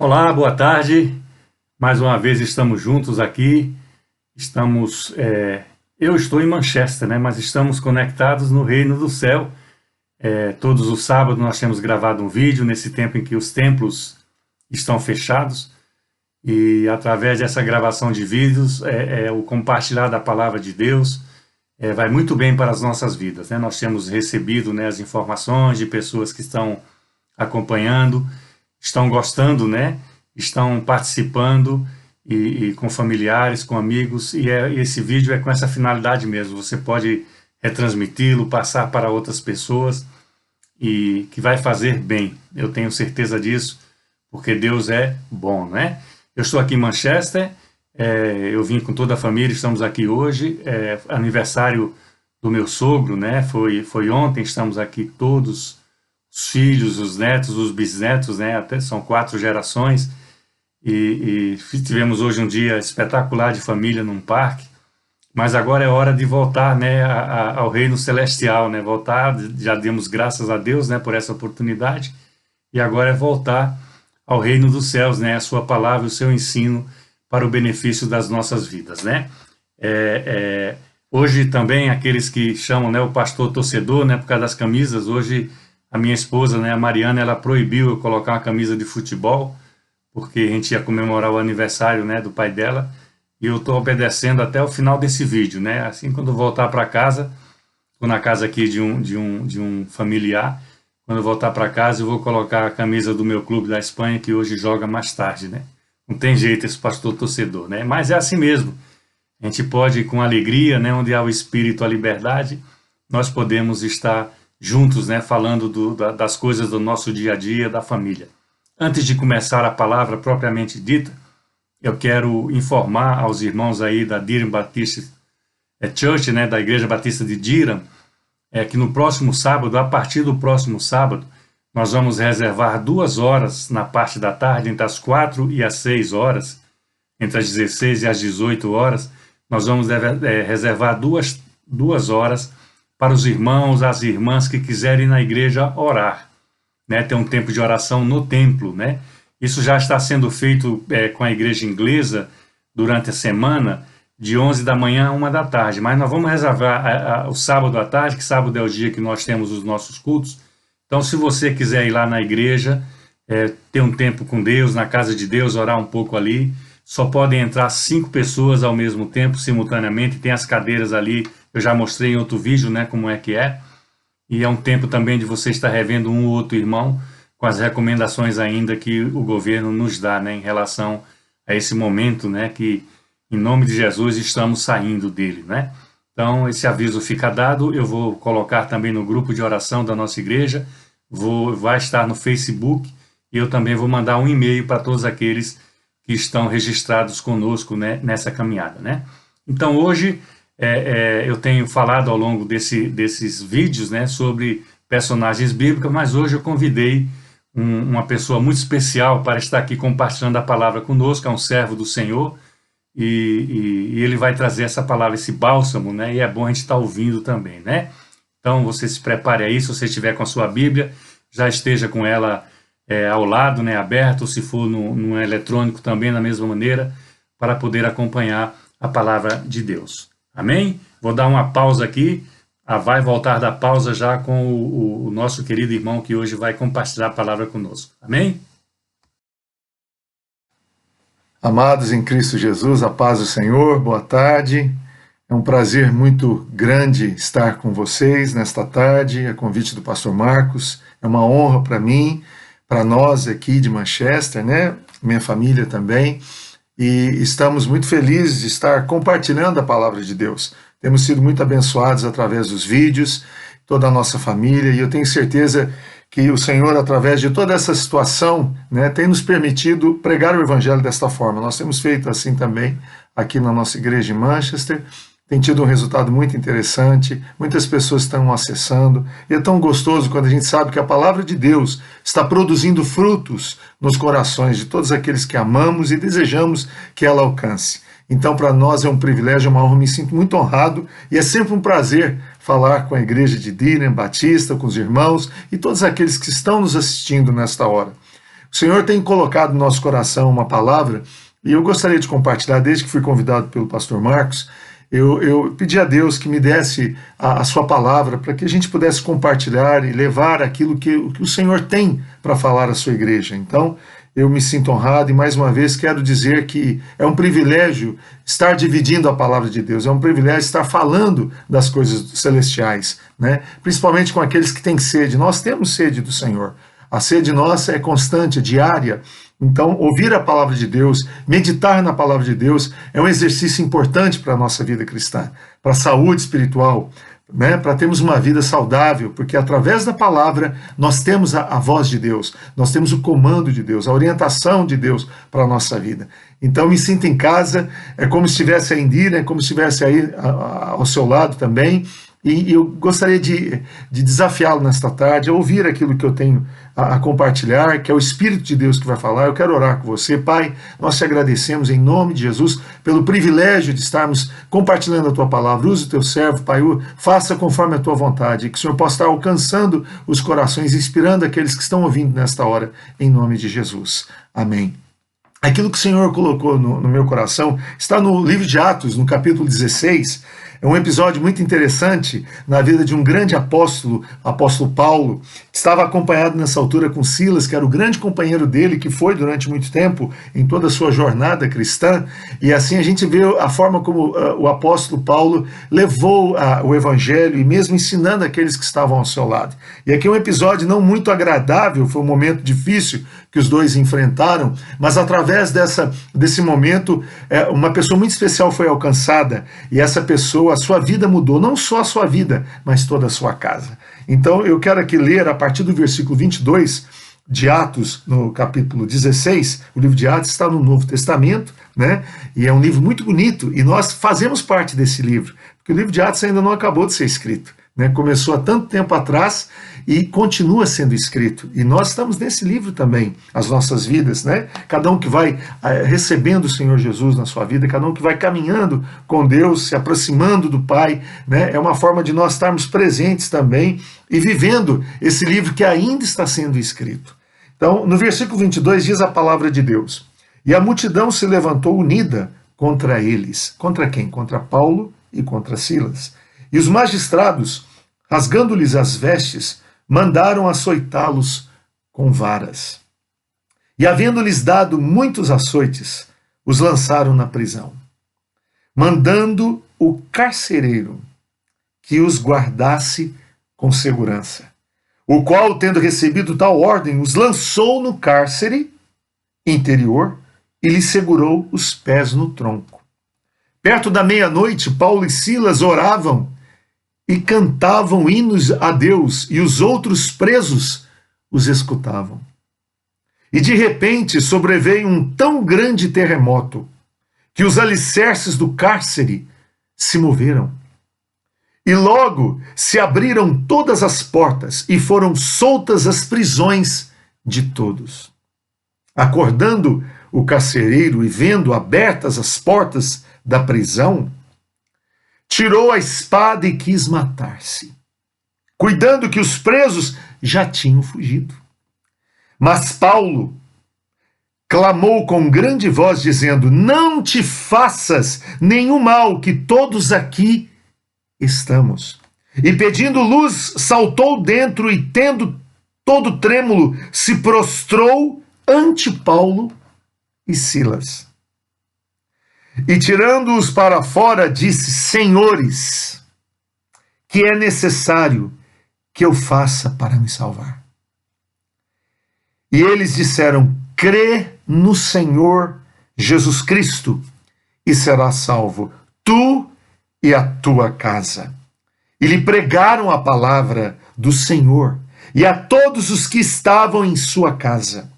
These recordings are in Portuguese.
Olá, boa tarde. Mais uma vez estamos juntos aqui. Eu estou em Manchester, né? Mas estamos conectados no Reino do Céu. Todos os sábados nós temos gravado um vídeo nesse tempo em que os templos estão fechados. E através dessa gravação de vídeos, o compartilhar da palavra de Deus vai muito bem para as nossas vidas, né? Nós temos recebido, né, as informações de pessoas que estão acompanhando, estão gostando, né? Estão participando e com familiares, com amigos, e esse vídeo é com essa finalidade mesmo. Você pode retransmiti-lo, passar para outras pessoas e que vai fazer bem. Eu tenho certeza disso, porque Deus é bom, né? Eu estou aqui em Manchester, eu vim com toda a família, estamos aqui hoje, aniversário do meu sogro, né? Foi ontem, estamos aqui todos, os filhos, os netos, os bisnetos, né? Até são 4 gerações, e tivemos hoje um dia espetacular de família num parque, mas agora é hora de voltar, né, ao reino celestial, né? Voltar, já demos graças a Deus, né, por essa oportunidade, e agora é voltar ao reino dos céus, né, a sua palavra, o seu ensino para o benefício das nossas vidas, né? Hoje também aqueles que chamam, né, o pastor torcedor, né, por causa das camisas. Hoje a minha esposa, né, a Mariana, ela proibiu eu colocar uma camisa de futebol, porque a gente ia comemorar o aniversário, né, do pai dela, e eu estou obedecendo até o final desse vídeo, né? Assim, quando eu voltar para casa, estou na casa aqui de um familiar, quando eu voltar para casa eu vou colocar a camisa do meu clube da Espanha, que hoje joga mais tarde, né? Não tem jeito esse pastor torcedor, né? Mas é assim mesmo. A gente pode, com alegria, né, onde há o espírito, a liberdade, nós podemos estar juntos, né, falando das coisas do nosso dia a dia, da família. Antes de começar a palavra propriamente dita, eu quero informar aos irmãos aí da Durham Baptist Church, né, da Igreja Batista de Durham, que no próximo sábado, a partir do próximo sábado, nós vamos reservar 2 horas na parte da tarde, entre as 4 e as 6 horas, entre as 16 e as 18 horas, nós vamos reservar 2 horas para os irmãos, as irmãs que quiserem ir na igreja orar, né? Ter um tempo de oração no templo, né? Isso já está sendo feito com a igreja inglesa durante a semana, de 11 da manhã a 1 da tarde, mas nós vamos reservar o sábado à tarde, que sábado é o dia que nós temos os nossos cultos. Então, se você quiser ir lá na igreja, ter um tempo com Deus, na casa de Deus, orar um pouco ali, só podem entrar 5 pessoas ao mesmo tempo, simultaneamente, tem as cadeiras ali, eu já mostrei em outro vídeo, né, como é que é, e é um tempo também de você estar revendo um ou outro irmão, com as recomendações ainda que o governo nos dá, né, em relação a esse momento, né, que em nome de Jesus estamos saindo dele, né? Então esse aviso fica dado. Eu vou colocar também no grupo de oração da nossa igreja, vai estar no Facebook, e eu também vou mandar um e-mail para todos aqueles que estão registrados conosco, né, nessa caminhada, né? Então hoje eu tenho falado ao longo desses vídeos, né, sobre personagens bíblicos, mas hoje eu convidei uma pessoa muito especial para estar aqui compartilhando a palavra conosco, é um servo do Senhor, e ele vai trazer essa palavra, esse bálsamo, né? E é bom a gente estar ouvindo também, né? Então você se prepare aí, se você estiver com a sua Bíblia, já esteja com ela ao lado, né, aberto, ou se for no eletrônico também, da mesma maneira, para poder acompanhar a palavra de Deus. Amém? Vou dar uma pausa aqui, vai voltar da pausa já com o nosso querido irmão que hoje vai compartilhar a palavra conosco. Amém? Amados em Cristo Jesus, a paz do Senhor, boa tarde. É um prazer muito grande estar com vocês nesta tarde, a convite do pastor Marcos. É uma honra para mim, para nós aqui de Manchester, né? Minha família também. E estamos muito felizes de estar compartilhando a palavra de Deus. Temos sido muito abençoados através dos vídeos, toda a nossa família, e eu tenho certeza que o Senhor, através de toda essa situação, né, tem nos permitido pregar o Evangelho desta forma. Nós temos feito assim também aqui na nossa igreja em Manchester, tem tido um resultado muito interessante, muitas pessoas estão acessando, e é tão gostoso quando a gente sabe que a palavra de Deus está produzindo frutos nos corações de todos aqueles que amamos e desejamos que ela alcance. Então, para nós é um privilégio, uma honra, me sinto muito honrado, e é sempre um prazer falar com a igreja de Durham Batista, com os irmãos e todos aqueles que estão nos assistindo nesta hora. O Senhor tem colocado no nosso coração uma palavra, e eu gostaria de compartilhar, desde que fui convidado pelo pastor Marcos. Eu pedi a Deus que me desse a sua palavra para que a gente pudesse compartilhar e levar aquilo que o Senhor tem para falar à sua igreja. Então, eu me sinto honrado e, mais uma vez, quero dizer que é um privilégio estar dividindo a palavra de Deus, é um privilégio estar falando das coisas celestiais, né? Principalmente com aqueles que têm sede. Nós temos sede do Senhor. A sede nossa é constante, é diária. Então, ouvir a palavra de Deus, meditar na palavra de Deus é um exercício importante para a nossa vida cristã, para a saúde espiritual, né? Para termos uma vida saudável, porque através da palavra nós temos a voz de Deus, nós temos o comando de Deus, a orientação de Deus para a nossa vida. Então, me sinto em casa, é como se estivesse aí em Indira, é como se estivesse aí ao seu lado também. E eu gostaria de desafiá-lo nesta tarde a ouvir aquilo que eu tenho a compartilhar, que é o Espírito de Deus que vai falar. Eu quero orar com você. Pai, nós te agradecemos em nome de Jesus pelo privilégio de estarmos compartilhando a tua palavra. Use o teu servo, Pai, faça conforme a tua vontade, que o Senhor possa estar alcançando os corações, inspirando aqueles que estão ouvindo nesta hora, em nome de Jesus. Amém. Aquilo que o Senhor colocou no meu coração está no livro de Atos, no capítulo 16. É um episódio muito interessante na vida de um grande apóstolo, apóstolo Paulo, que estava acompanhado nessa altura com Silas, que era o grande companheiro dele, que foi durante muito tempo em toda a sua jornada cristã. E assim a gente vê a forma como o apóstolo Paulo levou o evangelho e mesmo ensinando aqueles que estavam ao seu lado. E aqui é um episódio não muito agradável, foi um momento difícil que os dois enfrentaram, mas através desse momento, uma pessoa muito especial foi alcançada, e essa pessoa, a sua vida mudou, não só a sua vida, mas toda a sua casa. Então eu quero aqui ler a partir do versículo 22 de Atos, no capítulo 16, o livro de Atos está no Novo Testamento, né? E é um livro muito bonito, e nós fazemos parte desse livro, porque o livro de Atos ainda não acabou de ser escrito, né? Começou há tanto tempo atrás e continua sendo escrito. E nós estamos nesse livro também, as nossas vidas, né? Cada um que vai recebendo o Senhor Jesus na sua vida, cada um que vai caminhando com Deus, se aproximando do Pai, né? É uma forma de nós estarmos presentes também e vivendo esse livro que ainda está sendo escrito. Então, no versículo 22 diz a palavra de Deus: e a multidão se levantou unida contra eles. Contra quem? Contra Paulo e contra Silas. E os magistrados, rasgando-lhes as vestes, mandaram açoitá-los com varas. E havendo-lhes dado muitos açoites, os lançaram na prisão, mandando o carcereiro que os guardasse com segurança, o qual, tendo recebido tal ordem, os lançou no cárcere interior e lhe segurou os pés no tronco. Perto da meia-noite, Paulo e Silas oravam e cantavam hinos a Deus, e os outros presos os escutavam. E de repente sobreveio um tão grande terremoto que os alicerces do cárcere se moveram. E logo se abriram todas as portas e foram soltas as prisões de todos. Acordando o carcereiro e vendo abertas as portas da prisão, tirou a espada e quis matar-se, cuidando que os presos já tinham fugido. Mas Paulo clamou com grande voz, dizendo: não te faças nenhum mal, que todos aqui estamos. E pedindo luz, saltou dentro e, tendo todo trêmulo, se prostrou ante Paulo e Silas. E tirando-os para fora, disse: senhores, que é necessário que eu faça para me salvar? E eles disseram: crê no Senhor Jesus Cristo e serás salvo, tu e a tua casa. E lhe pregaram a palavra do Senhor e a todos os que estavam em sua casa.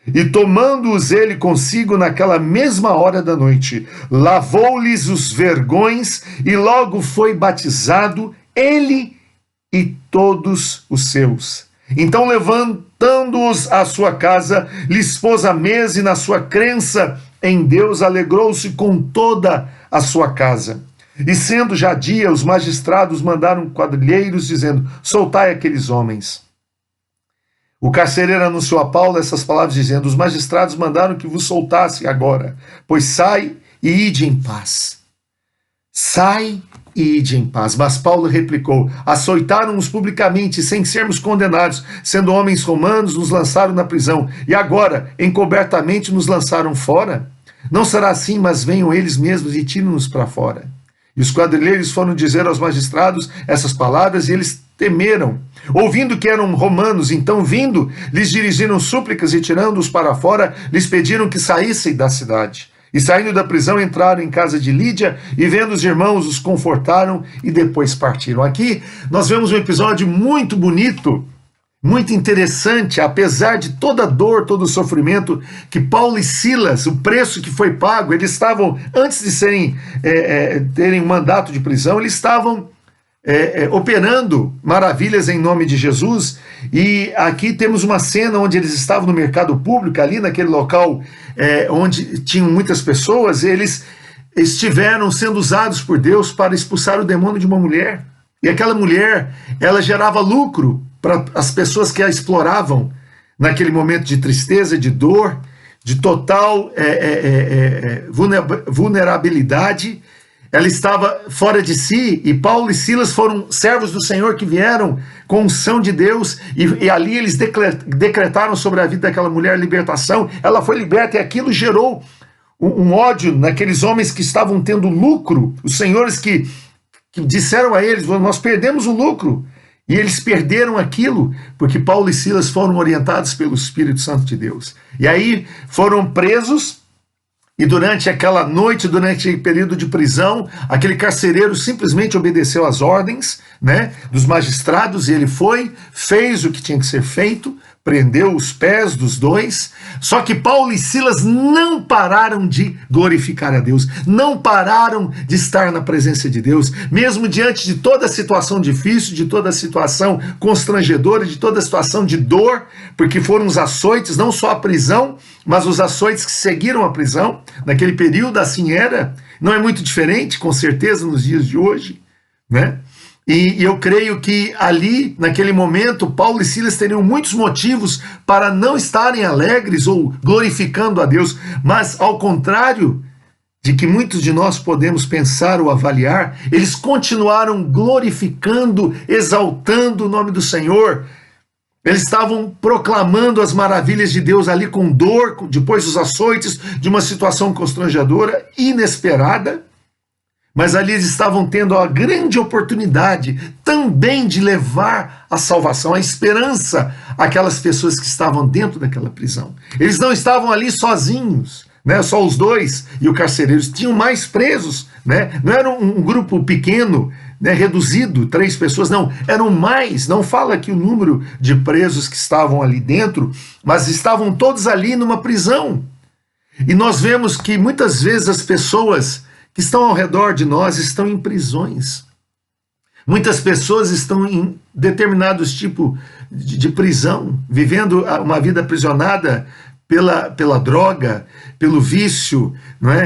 E tomando-os ele consigo naquela mesma hora da noite, lavou-lhes os vergões e logo foi batizado, ele e todos os seus. Então, levantando-os à sua casa, lhes pôs a mesa e, na sua crença em Deus, alegrou-se com toda a sua casa. E sendo já dia, os magistrados mandaram quadrilheiros, dizendo: soltai aqueles homens. O carcereiro anunciou a Paulo essas palavras, dizendo: os magistrados mandaram que vos soltasse agora, pois sai e ide em paz. Sai e ide em paz. Mas Paulo replicou: açoitaram-nos publicamente, sem sermos condenados, sendo homens romanos, nos lançaram na prisão, e agora, encobertamente, nos lançaram fora? Não será assim, mas venham eles mesmos e tiram-nos para fora. E os quadrilheiros foram dizer aos magistrados essas palavras, e eles temeram. Ouvindo que eram romanos, então vindo, lhes dirigiram súplicas e tirando-os para fora, lhes pediram que saíssem da cidade. E saindo da prisão, entraram em casa de Lídia e vendo os irmãos, os confortaram e depois partiram. Aqui nós vemos um episódio muito bonito, muito interessante, apesar de toda a dor, todo o sofrimento que Paulo e Silas, o preço que foi pago, eles estavam, antes de terem um mandato de prisão, eles estavam operando maravilhas em nome de Jesus. E aqui temos uma cena onde eles estavam no mercado público, ali naquele local onde tinham muitas pessoas. Eles estiveram sendo usados por Deus para expulsar o demônio de uma mulher, e aquela mulher, ela gerava lucro para as pessoas que a exploravam naquele momento de tristeza, de dor, de total vulnerabilidade. Ela estava fora de si, e Paulo e Silas foram servos do Senhor que vieram com unção de Deus, e ali eles decretaram sobre a vida daquela mulher libertação. Ela foi liberta, e aquilo gerou um ódio naqueles homens que estavam tendo lucro, os senhores que disseram a eles: nós perdemos o lucro. E eles perderam aquilo, porque Paulo e Silas foram orientados pelo Espírito Santo de Deus. E aí foram presos, e durante aquela noite, durante aquele período de prisão, aquele carcereiro simplesmente obedeceu às ordens, dos magistrados, e ele fez o que tinha que ser feito, prendeu os pés dos dois. Só que Paulo e Silas não pararam de glorificar a Deus, não pararam de estar na presença de Deus, mesmo diante de toda a situação difícil, de toda a situação constrangedora, de toda a situação de dor, porque foram os açoites, não só a prisão, mas os açoites que seguiram a prisão. Naquele período assim era, não é muito diferente, com certeza, nos dias de hoje, E eu creio que ali, naquele momento, Paulo e Silas teriam muitos motivos para não estarem alegres ou glorificando a Deus, mas ao contrário de que muitos de nós podemos pensar ou avaliar, eles continuaram glorificando, exaltando o nome do Senhor. Eles estavam proclamando as maravilhas de Deus ali com dor, depois dos açoites, de uma situação constrangedora, inesperada. Mas ali eles estavam tendo a grande oportunidade também de levar a salvação, a esperança àquelas pessoas que estavam dentro daquela prisão. Eles não estavam ali sozinhos, só os dois e o carcereiro. Tinham mais presos, não era um grupo pequeno, reduzido, 3 pessoas, não, eram mais. Não fala aqui o número de presos que estavam ali dentro, mas estavam todos ali numa prisão. E nós vemos que muitas vezes as pessoas que estão ao redor de nós estão em prisões. Muitas pessoas estão em determinados tipos de prisão, vivendo uma vida aprisionada pela droga, pelo vício,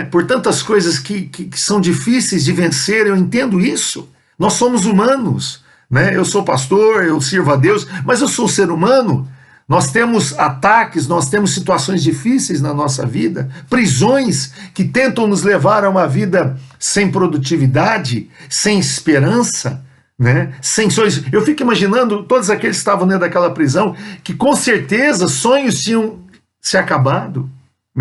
por tantas coisas que são difíceis de vencer. Eu entendo isso. Nós somos humanos. Eu sou pastor, eu sirvo a Deus, mas eu sou ser humano. Nós temos ataques, nós temos situações difíceis na nossa vida, prisões que tentam nos levar a uma vida sem produtividade, sem esperança, sem sonhos. Eu fico imaginando todos aqueles que estavam dentro daquela prisão, que com certeza sonhos tinham se acabado,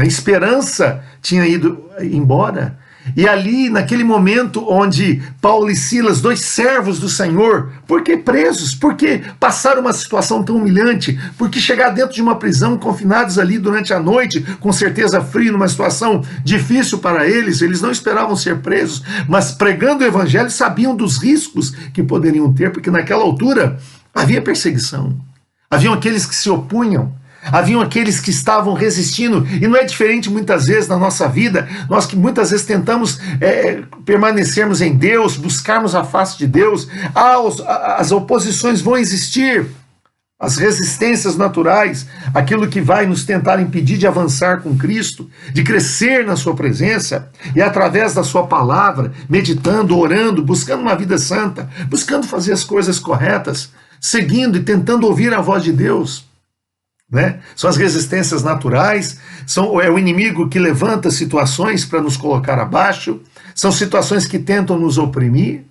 esperança tinha ido embora. E ali, naquele momento onde Paulo e Silas, 2 servos do Senhor, por que presos? Por que passaram uma situação tão humilhante? Por que chegar dentro de uma prisão, confinados ali durante a noite, com certeza frio, numa situação difícil para eles? Eles não esperavam ser presos, mas pregando o evangelho sabiam dos riscos que poderiam ter, porque naquela altura havia perseguição. Haviam aqueles que se opunham, haviam aqueles que estavam resistindo, e não é diferente muitas vezes na nossa vida. Nós que muitas vezes tentamos permanecermos em Deus, buscarmos a face de Deus, as oposições vão existir, as resistências naturais, aquilo que vai nos tentar impedir de avançar com Cristo, de crescer na sua presença, e através da sua palavra, meditando, orando, buscando uma vida santa, buscando fazer as coisas corretas, seguindo e tentando ouvir a voz de Deus. né? São as resistências naturais, é o inimigo que levanta situações para nos colocar abaixo, são situações que tentam nos oprimir,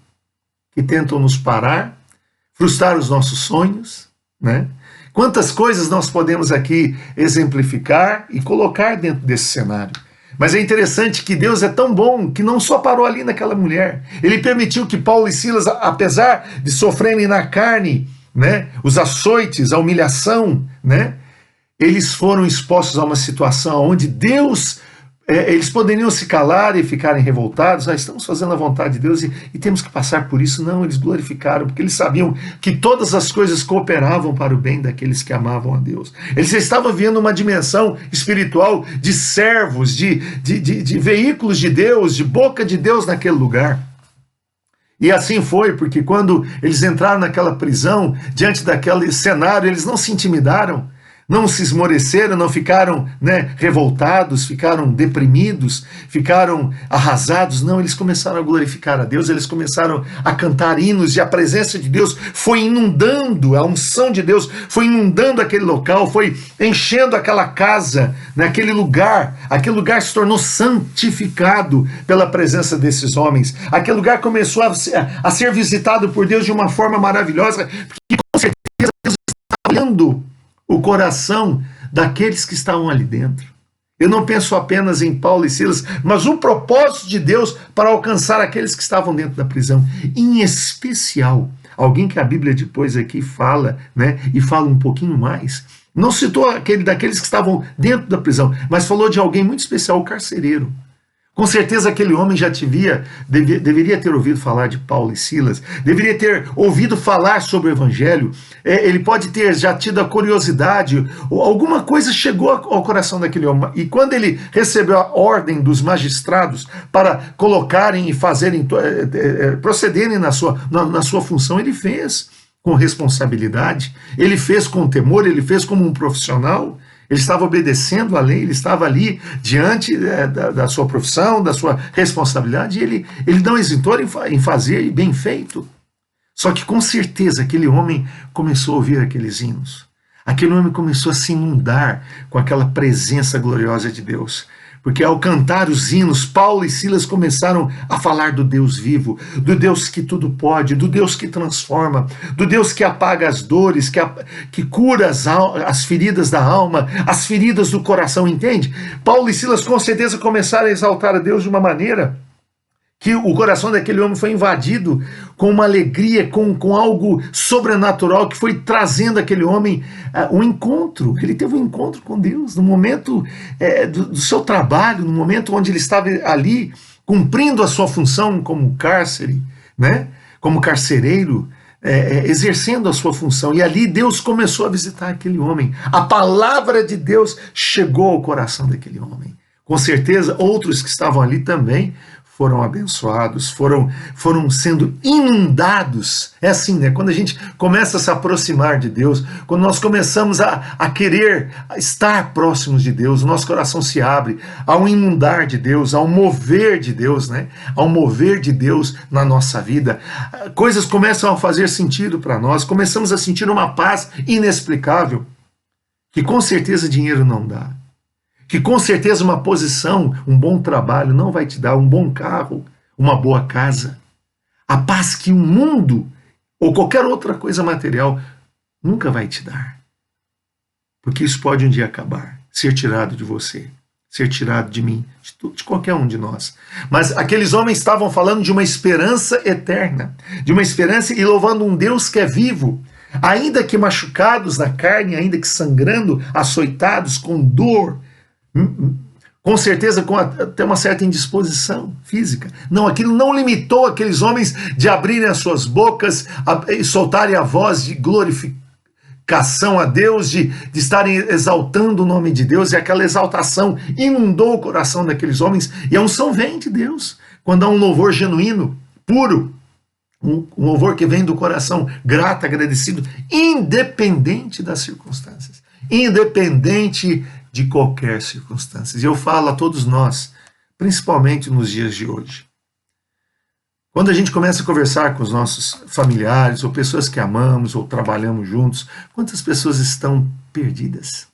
que tentam nos parar, frustrar os nossos sonhos, né? Quantas coisas nós podemos aqui exemplificar e colocar dentro desse cenário. Mas é interessante que Deus é tão bom que não só parou ali naquela mulher. Ele permitiu que Paulo e Silas, apesar de sofrerem na carne, né, os açoites, a humilhação, né, eles foram expostos a uma situação onde Deus, eles poderiam se calar e ficarem revoltados, estamos fazendo a vontade de Deus e temos que passar por isso. Não, eles glorificaram, porque eles sabiam que todas as coisas cooperavam para o bem daqueles que amavam a Deus. Eles estavam vivendo uma dimensão espiritual de servos, de veículos de Deus, de boca de Deus naquele lugar. E assim foi, porque quando eles entraram naquela prisão, diante daquele cenário, eles não se intimidaram, não se esmoreceram, não ficaram, né, revoltados, ficaram deprimidos, ficaram arrasados. Não, eles começaram a glorificar a Deus, eles começaram a cantar hinos, e a presença de Deus foi inundando, a unção de Deus foi inundando aquele local, foi enchendo aquela casa, né, aquele lugar se tornou santificado pela presença desses homens. Aquele lugar começou a ser visitado por Deus de uma forma maravilhosa, porque com certeza Deus está olhando o coração daqueles que estavam ali dentro. Eu não penso apenas em Paulo e Silas, mas o propósito de Deus para alcançar aqueles que estavam dentro da prisão. Em especial, alguém que a Bíblia depois aqui fala, né, e fala um pouquinho mais. Não citou daqueles que estavam dentro da prisão, mas falou de alguém muito especial, o carcereiro. Com certeza aquele homem já deveria ter ouvido falar de Paulo e Silas, deveria ter ouvido falar sobre o Evangelho, ele pode ter já tido a curiosidade, ou alguma coisa chegou ao coração daquele homem. E quando ele recebeu a ordem dos magistrados para colocarem e fazerem, procederem na sua função, ele fez com responsabilidade, ele fez com temor, ele fez como um profissional. Ele estava obedecendo a lei, ele estava ali diante da sua profissão, da sua responsabilidade, e ele não hesitou em fazer, e bem feito. Só que com certeza aquele homem começou a ouvir aqueles hinos. Aquele homem começou a se inundar com aquela presença gloriosa de Deus. Porque ao cantar os hinos, Paulo e Silas começaram a falar do Deus vivo, do Deus que tudo pode, do Deus que transforma, do Deus que apaga as dores, que cura as feridas da alma, as feridas do coração, entende? Paulo e Silas com certeza começaram a exaltar a Deus de uma maneira que o coração daquele homem foi invadido com uma alegria, com algo sobrenatural que foi trazendo aquele homem um encontro. Ele teve um encontro com Deus no momento do seu trabalho, no momento onde ele estava ali cumprindo a sua função como cárcere, né? Como carcereiro, exercendo a sua função. E ali Deus começou a visitar aquele homem. A palavra de Deus chegou ao coração daquele homem. Com certeza outros que estavam ali também foram abençoados, foram sendo inundados. É assim, né? Quando a gente começa a se aproximar de Deus, quando nós começamos a querer estar próximos de Deus, o nosso coração se abre ao inundar de Deus, ao mover de Deus, né? Ao mover de Deus na nossa vida. Coisas começam a fazer sentido para nós, começamos a sentir uma paz inexplicável, que com certeza dinheiro não dá. Que com certeza uma posição, um bom trabalho não vai te dar, um bom carro, uma boa casa. A paz que o mundo ou qualquer outra coisa material nunca vai te dar. Porque isso pode um dia acabar, ser tirado de você, ser tirado de mim, de qualquer um de nós. Mas aqueles homens estavam falando de uma esperança eterna, de uma esperança e louvando um Deus que é vivo. Ainda que machucados na carne, ainda que sangrando, açoitados, com dor, com certeza com até uma certa indisposição física. Não, aquilo não limitou aqueles homens de abrirem as suas bocas e soltarem a voz de glorificação a Deus, de estarem exaltando o nome de Deus, e aquela exaltação inundou o coração daqueles homens, e a unção vem de Deus, quando há um louvor genuíno, puro, um louvor que vem do coração grato, agradecido, independente das circunstâncias, independente de qualquer circunstância. E eu falo a todos nós, principalmente nos dias de hoje. Quando a gente começa a conversar com os nossos familiares, ou pessoas que amamos, ou trabalhamos juntos, quantas pessoas estão perdidas?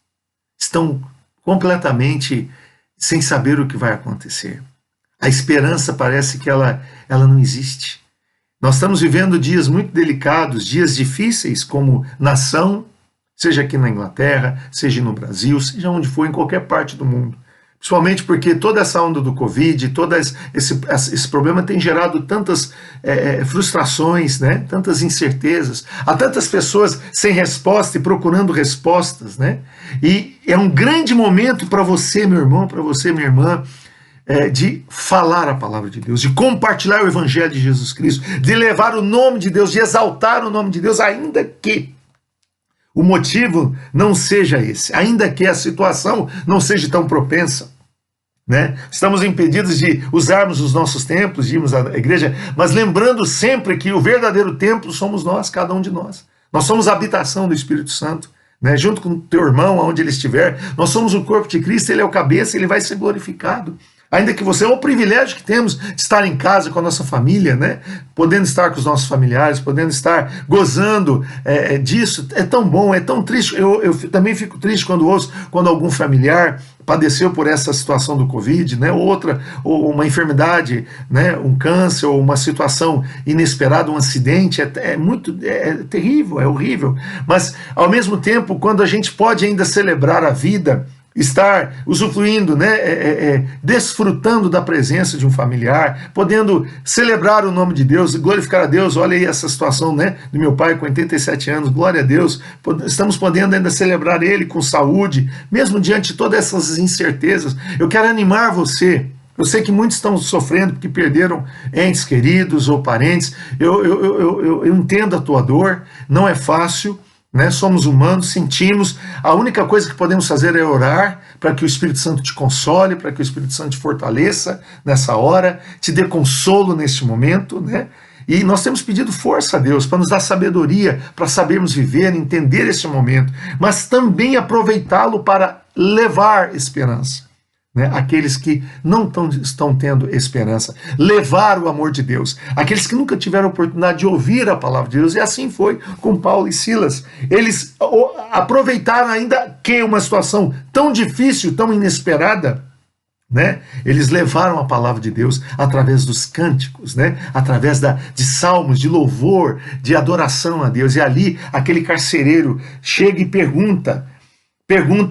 estão completamente sem saber o que vai acontecer. A esperança parece que ela não existe. Nós estamos vivendo dias muito delicados, dias difíceis como nação, seja aqui na Inglaterra, seja no Brasil, seja onde for, em qualquer parte do mundo. Principalmente porque toda essa onda do Covid, todo esse problema tem gerado tantas frustrações, né? Tantas incertezas, há tantas pessoas sem resposta e procurando respostas, né? E é um grande momento para você, meu irmão, para você, minha irmã, de falar a palavra de Deus, de compartilhar o Evangelho de Jesus Cristo, de levar o nome de Deus, de exaltar o nome de Deus, ainda que o motivo não seja esse, ainda que a situação não seja tão propensa, né? Estamos impedidos de usarmos os nossos templos, de irmos à igreja, mas lembrando sempre que o verdadeiro templo somos nós, cada um de nós. Nós somos a habitação do Espírito Santo, né? Junto com o teu irmão, onde ele estiver. Nós somos o corpo de Cristo, ele é o cabeça, ele vai ser glorificado. Ainda que você, é o privilégio que temos de estar em casa com a nossa família, né? Podendo estar com os nossos familiares, podendo estar gozando disso, é tão bom, é tão triste. Eu também fico triste quando ouço, quando algum familiar padeceu por essa situação do Covid, né? Ou uma enfermidade, né? Um câncer, ou uma situação inesperada, um acidente, é terrível, é horrível. Mas, ao mesmo tempo, quando a gente pode ainda celebrar a vida, estar usufruindo, né, desfrutando da presença de um familiar, podendo celebrar o nome de Deus, glorificar a Deus. Olha aí essa situação, né, do meu pai com 87 anos, glória a Deus, estamos podendo ainda celebrar ele com saúde, mesmo diante de todas essas incertezas. Eu quero animar você. Eu sei que muitos estão sofrendo porque perderam entes queridos ou parentes. Eu entendo a tua dor, não é fácil, né? Somos humanos, sentimos. A única coisa que podemos fazer é orar para que o Espírito Santo te console, para que o Espírito Santo te fortaleça nessa hora, te dê consolo neste momento, né? E nós temos pedido força a Deus para nos dar sabedoria, para sabermos viver, entender esse momento, mas também aproveitá-lo para levar esperança, né? Aqueles que não estão tendo esperança, levar o amor de Deus, aqueles que nunca tiveram a oportunidade de ouvir a palavra de Deus, e assim foi com Paulo e Silas. Eles aproveitaram, ainda que uma situação tão difícil, tão inesperada, né? Eles levaram a palavra de Deus através dos cânticos, né? Através de salmos, de louvor, de adoração a Deus. E ali aquele carcereiro chega e pergunta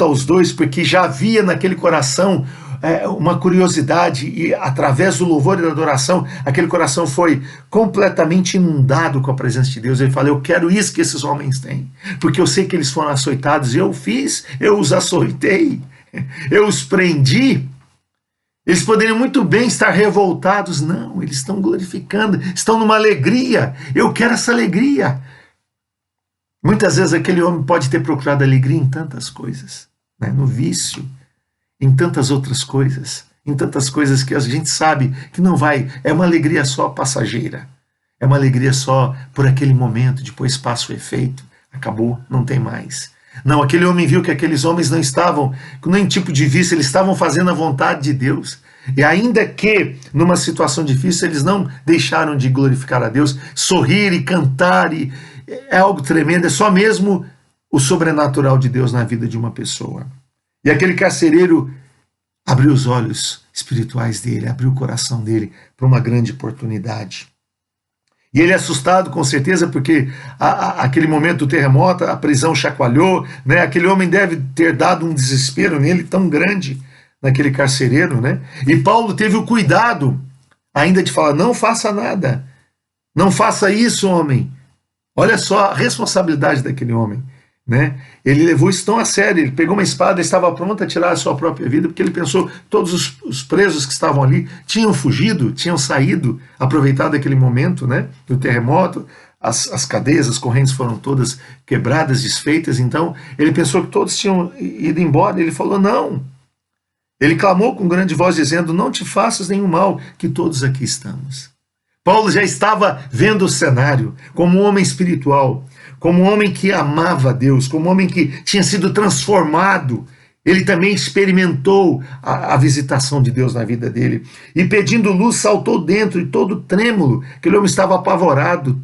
aos dois, porque já havia naquele coração uma curiosidade, e através do louvor e da adoração, aquele coração foi completamente inundado com a presença de Deus. Ele fala: eu quero isso que esses homens têm, porque eu sei que eles foram açoitados, eu os açoitei, eu os prendi. Eles poderiam muito bem estar revoltados. Não, eles estão glorificando, estão numa alegria. Eu quero essa alegria. Muitas vezes aquele homem pode ter procurado alegria em tantas coisas, né? No vício, em tantas outras coisas, em tantas coisas que a gente sabe que não vai, é uma alegria só passageira, é uma alegria só por aquele momento, depois passa o efeito, acabou, não tem mais. Não, aquele homem viu que aqueles homens não estavam com nenhum tipo de vício, eles estavam fazendo a vontade de Deus. E ainda que numa situação difícil eles não deixaram de glorificar a Deus, sorrir e cantar, e é algo tremendo, é só mesmo o sobrenatural de Deus na vida de uma pessoa. E aquele carcereiro abriu os olhos espirituais dele, abriu o coração dele para uma grande oportunidade. E ele é assustado, com certeza, porque aquele momento do terremoto, a prisão chacoalhou, né? Aquele homem deve ter dado um desespero nele tão grande, naquele carcereiro, né? E Paulo teve o cuidado ainda de falar: não faça nada, não faça isso, homem. Olha só a responsabilidade daquele homem, né? Ele levou isso tão a sério, ele pegou uma espada, estava pronto a tirar a sua própria vida, porque ele pensou que todos os presos que estavam ali tinham fugido, tinham saído, aproveitado aquele momento, né, do terremoto, as cadeias, as correntes foram todas quebradas, desfeitas. Então ele pensou que todos tinham ido embora. Ele falou: não. Ele clamou com grande voz, dizendo: não te faças nenhum mal, que todos aqui estamos. Paulo já estava vendo o cenário como um homem espiritual, como um homem que amava a Deus, como um homem que tinha sido transformado. Ele também experimentou a visitação de Deus na vida dele. E pedindo luz, saltou dentro, e todo trêmulo, aquele homem estava apavorado,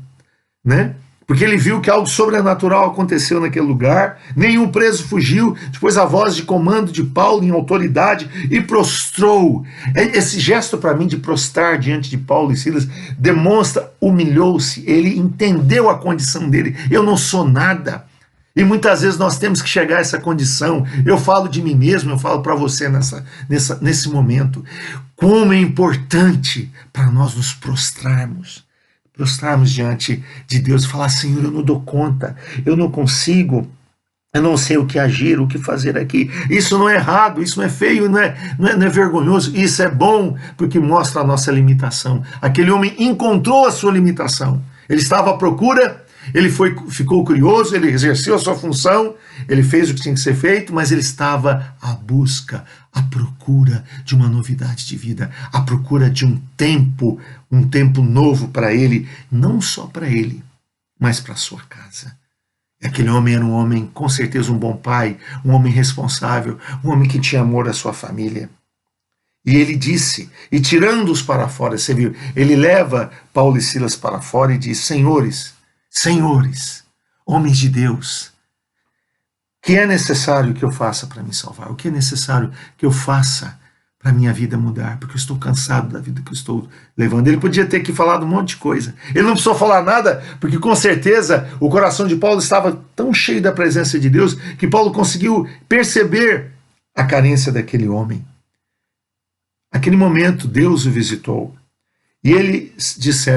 né? porque ele viu que algo sobrenatural aconteceu naquele lugar, nenhum preso fugiu, depois a voz de comando de Paulo em autoridade e prostrou. Esse gesto para mim de prostrar diante de Paulo e Silas demonstra, humilhou-se, ele entendeu a condição dele, eu não sou nada. E muitas vezes nós temos que chegar a essa condição. Eu falo de mim mesmo, eu falo para você nesse momento. Como é importante para nós nos prostrarmos diante de Deus e falar: Senhor, eu não dou conta, eu não consigo, eu não sei o que agir, o que fazer aqui. Isso não é errado, isso não é feio, não é vergonhoso, isso é bom, porque mostra a nossa limitação. Aquele homem encontrou a sua limitação, ele estava à procura. Ele ficou curioso, ele exerceu a sua função, ele fez o que tinha que ser feito, mas ele estava à busca, à procura de uma novidade de vida, à procura de um tempo novo para ele, não só para ele, mas para a sua casa. E aquele homem era um homem, com certeza, um bom pai, um homem responsável, um homem que tinha amor à sua família. E ele disse, e tirando-os para fora, você viu, ele leva Paulo e Silas para fora e diz: Senhores, homens de Deus, o que é necessário que eu faça para me salvar? O que é necessário que eu faça para minha vida mudar? Porque eu estou cansado da vida que eu estou levando. Ele podia ter que falado um monte de coisa. Ele não precisou falar nada, porque com certeza o coração de Paulo estava tão cheio da presença de Deus que Paulo conseguiu perceber a carência daquele homem. Naquele momento, Deus o visitou. E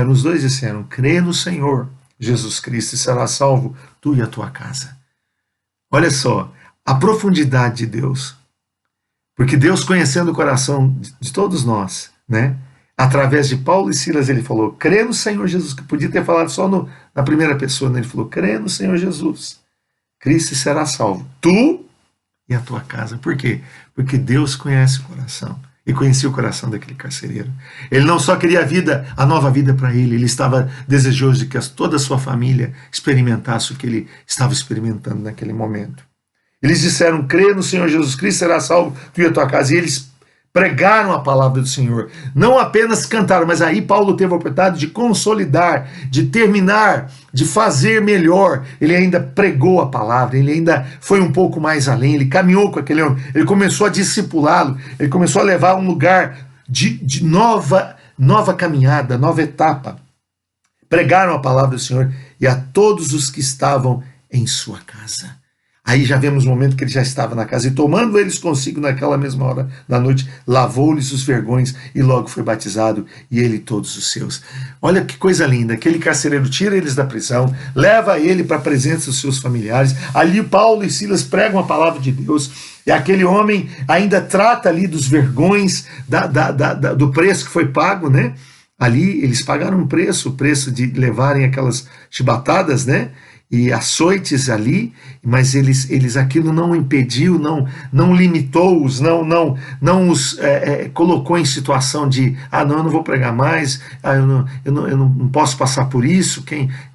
os dois disseram: crê no Senhor Jesus Cristo e será salvo tu e a tua casa. Olha só, a profundidade de Deus. Porque Deus, conhecendo o coração de todos nós, né? Através de Paulo e Silas, ele falou: crê no Senhor Jesus, que podia ter falado só na primeira pessoa, né? Ele falou: crê no Senhor Jesus, Cristo será salvo, tu e a tua casa. Por quê? Porque Deus conhece o coração. E conhecia o coração daquele carcereiro. Ele não só queria a nova vida para ele, ele estava desejoso de que toda a sua família experimentasse o que ele estava experimentando naquele momento. Eles disseram: crê no Senhor Jesus Cristo, será salvo tu e a tua casa. E eles pregaram a palavra do Senhor. Não apenas cantaram, mas aí Paulo teve a oportunidade de consolidar, de terminar, de fazer melhor. Ele ainda pregou a palavra, ele ainda foi um pouco mais além, ele caminhou com aquele homem, ele começou a discipulá-lo, ele começou a levar a um lugar de nova caminhada, nova etapa. Pregaram a palavra do Senhor e a todos os que estavam em sua casa. Aí já vemos o momento que ele já estava na casa, e tomando eles consigo naquela mesma hora da noite, lavou-lhes os vergões e logo foi batizado, e ele e todos os seus. Olha que coisa linda, aquele carcereiro tira eles da prisão, leva ele para a presença dos seus familiares, ali Paulo e Silas pregam a palavra de Deus, e aquele homem ainda trata ali dos vergões, do preço que foi pago, né? Ali eles pagaram um preço, o preço de levarem aquelas chibatadas, né? E açoites ali, mas eles aquilo não impediu, não limitou-os, não os colocou em situação de: não, eu não vou pregar mais, eu não posso passar por isso.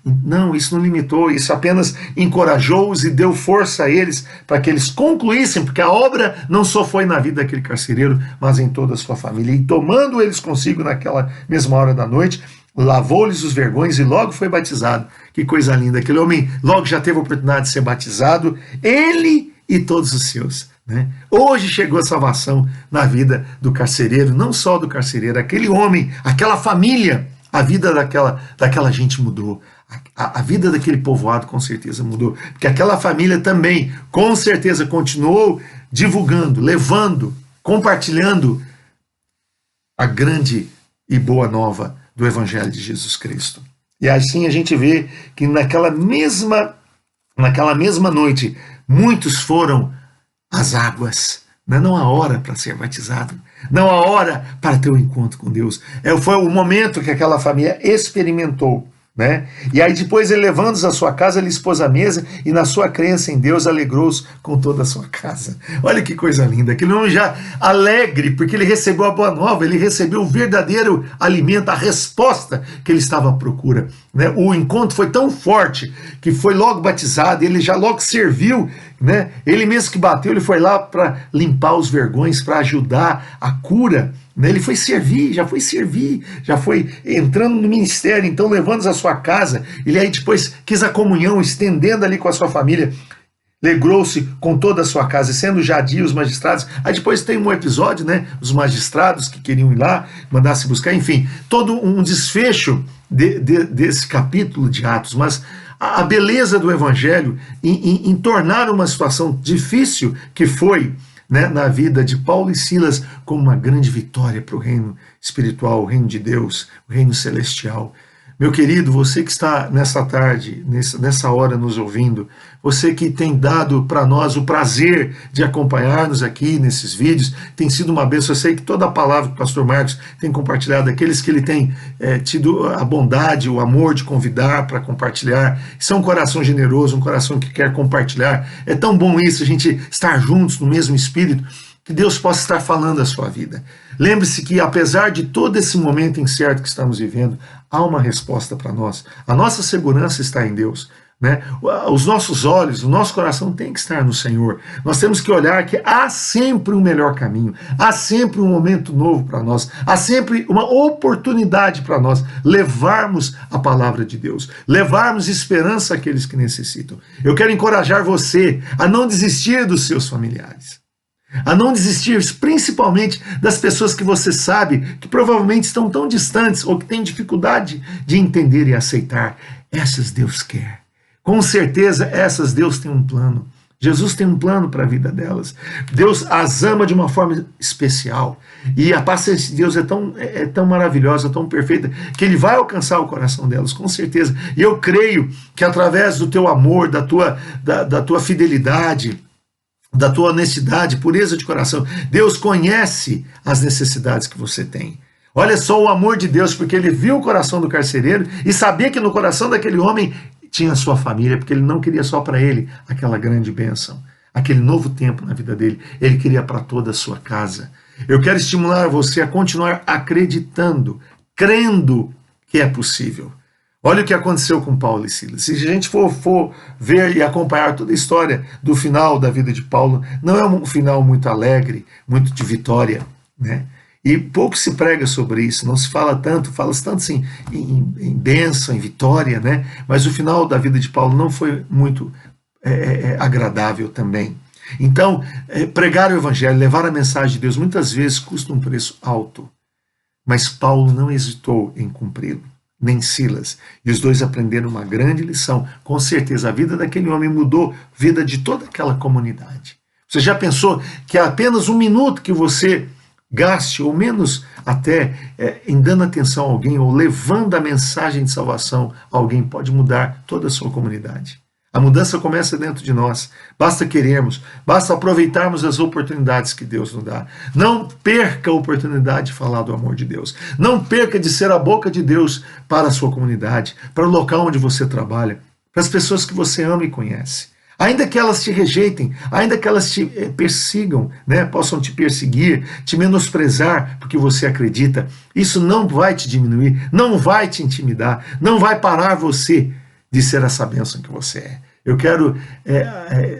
Não, isso não limitou, isso apenas encorajou-os e deu força a eles para que eles concluíssem, porque a obra não só foi na vida daquele carcereiro, mas em toda a sua família. E tomando eles consigo naquela mesma hora da noite, lavou-lhes os vergões e logo foi batizado. Que coisa linda, aquele homem logo já teve a oportunidade de ser batizado, ele e todos os seus, né? Hoje chegou a salvação na vida do carcereiro, não só do carcereiro, aquele homem, aquela família, a vida daquela gente mudou, a vida daquele povoado com certeza mudou, porque aquela família também com certeza continuou divulgando, levando, compartilhando a grande e boa nova do Evangelho de Jesus Cristo. E assim a gente vê que naquela mesma noite, muitos foram às águas. Não há hora para ser batizado, não há hora para ter um encontro com Deus. Foi o momento que aquela família experimentou, né? E aí depois ele, levando-os à sua casa, ele expôs a mesa e na sua crença em Deus alegrou-os com toda a sua casa. Olha que coisa linda, aquele homem já alegre porque ele recebeu a boa nova, ele recebeu o verdadeiro alimento, a resposta que ele estava à procura, né? O encontro foi tão forte que foi logo batizado, ele já logo serviu, né? Ele mesmo que bateu, ele foi lá para limpar os vergões, para ajudar a cura né? Ele foi servir, já foi entrando no ministério, então levando a sua casa. Ele aí depois quis a comunhão, estendendo ali com a sua família. Alegrou-se com toda a sua casa, sendo Jadir os magistrados. Aí depois tem um episódio, né? Os magistrados que queriam ir lá, mandar se buscar, enfim, todo um desfecho desse capítulo de Atos. Mas a beleza do Evangelho em tornar uma situação difícil que foi, né, na vida de Paulo e Silas como uma grande vitória para o reino espiritual, o reino de Deus, o reino celestial. Meu querido, você que está nessa tarde, nessa hora nos ouvindo, você que tem dado para nós o prazer de acompanhar-nos aqui nesses vídeos, tem sido uma bênção. Eu sei que toda a palavra que o pastor Marcos tem compartilhado, aqueles que ele tem tido a bondade, o amor de convidar para compartilhar, isso é um coração generoso, um coração que quer compartilhar. É tão bom isso, a gente estar juntos no mesmo espírito, que Deus possa estar falando a sua vida. Lembre-se que, apesar de todo esse momento incerto que estamos vivendo, há uma resposta para nós. A nossa segurança está em Deus, né? Os nossos olhos, o nosso coração tem que estar no Senhor. Nós temos que olhar que há sempre um melhor caminho, há sempre um momento novo para nós, há sempre uma oportunidade para nós levarmos a palavra de Deus, levarmos esperança àqueles que necessitam. Eu quero encorajar você a não desistir dos seus familiares, a não desistir principalmente das pessoas que você sabe que provavelmente estão tão distantes ou que têm dificuldade de entender e aceitar. Essas Deus quer. Com certeza essas Deus tem um plano. Jesus tem um plano para a vida delas. Deus as ama de uma forma especial. E a paciência de Deus é tão maravilhosa, tão perfeita, que Ele vai alcançar o coração delas, com certeza. E eu creio que através do teu amor, da tua fidelidade, da tua honestidade, pureza de coração, Deus conhece as necessidades que você tem. Olha só o amor de Deus, porque Ele viu o coração do carcereiro e sabia que no coração daquele homem tinha a sua família, porque Ele não queria só para ele aquela grande bênção, aquele novo tempo na vida dele, Ele queria para toda a sua casa. Eu quero estimular você a continuar acreditando, crendo que é possível. Olha o que aconteceu com Paulo e Silas. Se a gente for ver e acompanhar toda a história do final da vida de Paulo, não é um final muito alegre, muito de vitória, né? E pouco se prega sobre isso, não se fala tanto, fala-se tanto assim, em bênção, em vitória, né? Mas o final da vida de Paulo não foi muito agradável também. Então, pregar o Evangelho, levar a mensagem de Deus, muitas vezes custa um preço alto. Mas Paulo não hesitou em cumpri-lo, nem Silas. E os dois aprenderam uma grande lição. Com certeza, a vida daquele homem mudou a vida de toda aquela comunidade. Você já pensou que apenas um minuto que você gaste, ou menos até, em dando atenção a alguém, ou levando a mensagem de salvação a alguém, pode mudar toda a sua comunidade? A mudança começa dentro de nós. Basta querermos, basta aproveitarmos as oportunidades que Deus nos dá. Não perca a oportunidade de falar do amor de Deus. Não perca de ser a boca de Deus para a sua comunidade, para o local onde você trabalha, para as pessoas que você ama e conhece. Ainda que elas te rejeitem, ainda que elas te persigam, né, possam te perseguir, te menosprezar porque você acredita, isso não vai te diminuir, não vai te intimidar, não vai parar você de ser essa bênção que você é. Eu quero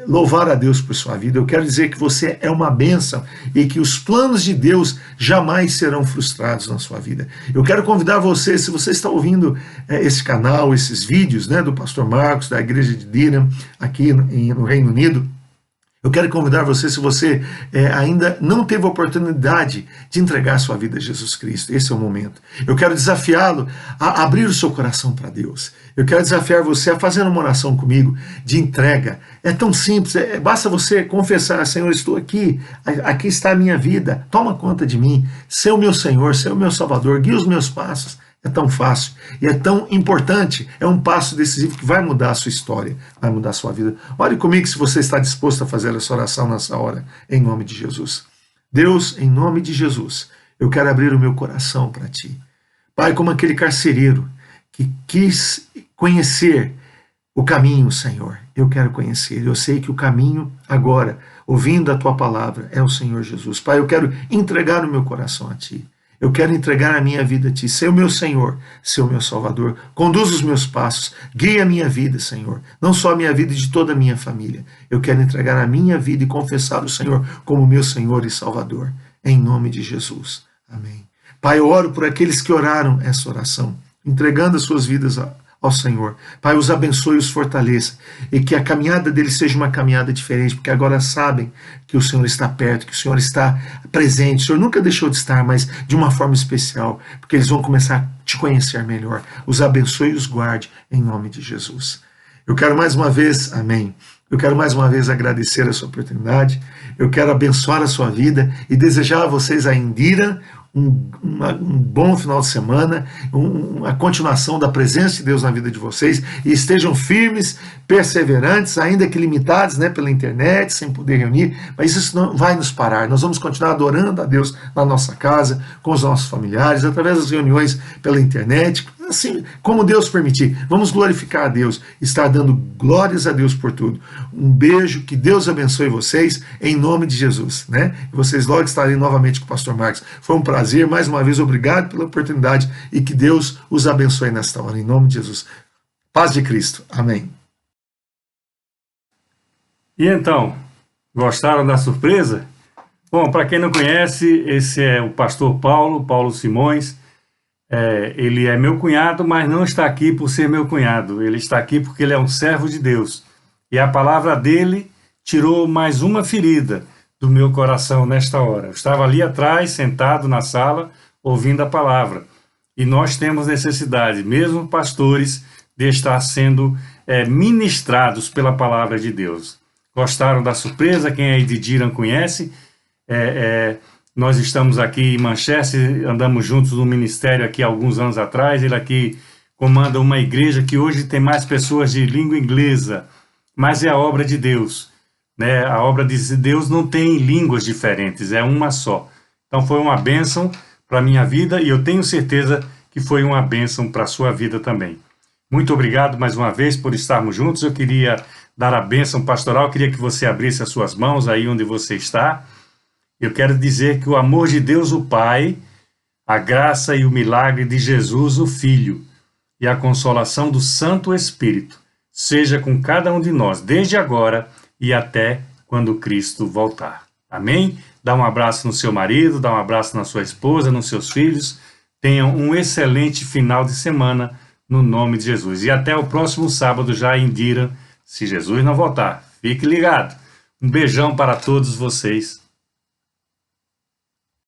louvar a Deus por sua vida, eu quero dizer que você é uma bênção e que os planos de Deus jamais serão frustrados na sua vida. Eu quero convidar você, se você está ouvindo esse canal, esses vídeos, né, do pastor Marcos, da igreja de Durham, aqui no Reino Unido, eu quero convidar você, se você ainda não teve a oportunidade de entregar sua vida a Jesus Cristo, esse é o momento. Eu quero desafiá-lo a abrir o seu coração para Deus. Eu quero desafiar você a fazer uma oração comigo de entrega. É tão simples, basta você confessar: Senhor, estou aqui, aqui está a minha vida, toma conta de mim, ser o meu Senhor, ser o meu Salvador, guia os meus passos. É tão fácil e é tão importante, é um passo decisivo que vai mudar a sua história, vai mudar a sua vida. Ore comigo se você está disposto a fazer essa oração nessa hora, em nome de Jesus. Deus, em nome de Jesus, eu quero abrir o meu coração para Ti. Pai, como aquele carcereiro que quis conhecer o caminho, Senhor, eu quero conhecer. Eu sei que o caminho agora, ouvindo a Tua palavra, é o Senhor Jesus. Pai, eu quero entregar o meu coração a Ti. Eu quero entregar a minha vida a Ti, ser o meu Senhor, ser o meu Salvador. Conduz os meus passos, guia a minha vida, Senhor. Não só a minha vida e de toda a minha família. Eu quero entregar a minha vida e confessar o Senhor como meu Senhor e Salvador. Em nome de Jesus. Amém. Pai, eu oro por aqueles que oraram essa oração, entregando as suas vidas ao Senhor. Pai, os abençoe e os fortaleça, e que a caminhada deles seja uma caminhada diferente, porque agora sabem que o Senhor está perto, que o Senhor está presente. O Senhor nunca deixou de estar, mas de uma forma especial, porque eles vão começar a te conhecer melhor. Os abençoe e os guarde, em nome de Jesus. Eu quero mais uma vez, amém, eu quero mais uma vez agradecer a sua oportunidade, eu quero abençoar a sua vida e desejar a vocês a Indira um bom final de semana, a continuação da presença de Deus na vida de vocês, e estejam firmes, perseverantes, ainda que limitados, né, pela internet, sem poder reunir, mas isso não vai nos parar. Nós vamos continuar adorando a Deus na nossa casa, com os nossos familiares, através das reuniões pela internet, assim como Deus permitir. Vamos glorificar a Deus, estar dando glórias a Deus por tudo. Um beijo, que Deus abençoe vocês, em nome de Jesus, né? E vocês logo estarem novamente com o pastor Marcos. Foi um prazer, mais uma vez, obrigado pela oportunidade, e que Deus os abençoe nesta hora, em nome de Jesus. Paz de Cristo. Amém. E então, gostaram da surpresa? Bom, para quem não conhece, esse é o pastor Paulo Simões. Ele é meu cunhado, mas não está aqui por ser meu cunhado. Ele está aqui porque ele é um servo de Deus. E a palavra dele tirou mais uma ferida do meu coração nesta hora. Eu estava ali atrás, sentado na sala, ouvindo a palavra. E nós temos necessidade, mesmo pastores, de estar sendo ministrados pela palavra de Deus. Gostaram da surpresa? Quem aí de Diran conhece? Nós estamos aqui em Manchester, andamos juntos no ministério aqui há alguns anos atrás. Ele aqui comanda uma igreja que hoje tem mais pessoas de língua inglesa, mas é a obra de Deus, né? A obra de Deus não tem línguas diferentes, é uma só. Então foi uma bênção para a minha vida, e eu tenho certeza que foi uma bênção para a sua vida também. Muito obrigado mais uma vez por estarmos juntos. Eu queria dar a bênção pastoral, queria que você abrisse as suas mãos aí onde você está. Eu quero dizer que o amor de Deus, o Pai, a graça e o milagre de Jesus, o Filho, e a consolação do Santo Espírito seja com cada um de nós, desde agora e até quando Cristo voltar. Amém? Dá um abraço no seu marido, dá um abraço na sua esposa, nos seus filhos. Tenham um excelente final de semana, no nome de Jesus. E até o próximo sábado, já em Dira, se Jesus não voltar. Fique ligado. Um beijão para todos vocês.